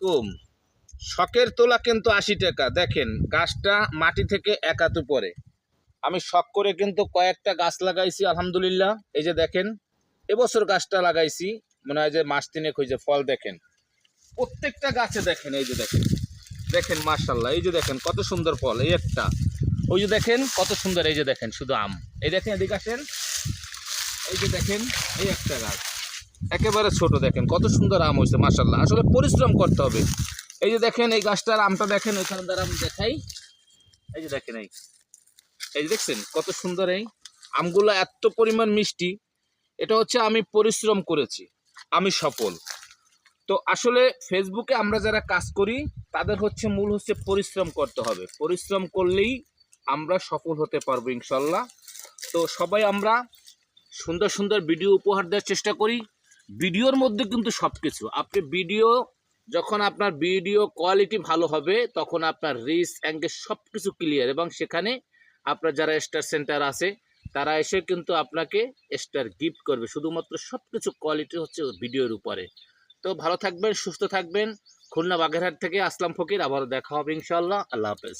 আলাইকুম। শখের তোলা কিন্তু ৮০ টাকা। দেখেন গাছটা মাটি থেকে এক হাঁটু পরে। আমি শখ করে কিন্তু কয়েকটা গাছ লাগাইছি আলহামদুলিল্লাহ। এই যে দেখেন, এবছর গাছটা লাগাইছি, মনে হয় যে মাস তিনেক হয়েছে। ফল দেখেন প্রত্যেকটা গাছে, দেখেন এই যে দেখেন, দেখেন মাশাল্লাহ, এই যে দেখেন কত সুন্দর ফল। এই একটা, ওই যে দেখেন কত সুন্দর, এই যে দেখেন শুধু আম। এই দেখেন এদিকে আসেন, এই যে দেখেন, এই একটা গাছ একেবারে ছোট, দেখেন কত সুন্দর আম হয়েছে মাশাল্লাহ। আসলে পরিশ্রম করতে হবে। এই যে দেখেন এই গাছটার আমটা দেখেন, ওইখানে দ্বারা আমি দেখাই। এই যে দেখেন, এই যে দেখছেন কত সুন্দর এই আমগুলো, এত পরিমাণ মিষ্টি। এটা হচ্ছে আমি পরিশ্রম করেছি, আমি সফল। তো আসলে ফেসবুকে আমরা যারা কাজ করি তাদের হচ্ছে মূল হচ্ছে পরিশ্রম করতে হবে। পরিশ্রম করলেই আমরা সফল হতে পারবো ইনশাল্লাহ। তো সবাই আমরা সুন্দর সুন্দর ভিডিও উপহার দেওয়ার চেষ্টা করি। ভিডিওর মধ্যে কিন্তু সব কিছু, আপনি ভিডিও যখন আপনার ভিডিও কোয়ালিটি ভালো হবে তখন আপনার রিচ অ্যাঙ্গেল সব কিছু ক্লিয়ার, এবং সেখানে আপনার যারা স্টার সেন্টার আছে তারা এসে কিন্তু আপনাকে স্টার গিফট করবে। শুধুমাত্র সব কিছু কোয়ালিটি হচ্ছে ভিডিওর উপরে। তো ভালো থাকবেন, সুস্থ থাকবেন। খুলনা বাগেরহাট থেকে আসলাম ফকির, আবার দেখা হবে ইনশাআল্লাহ। আল্লাহ হাফেজ।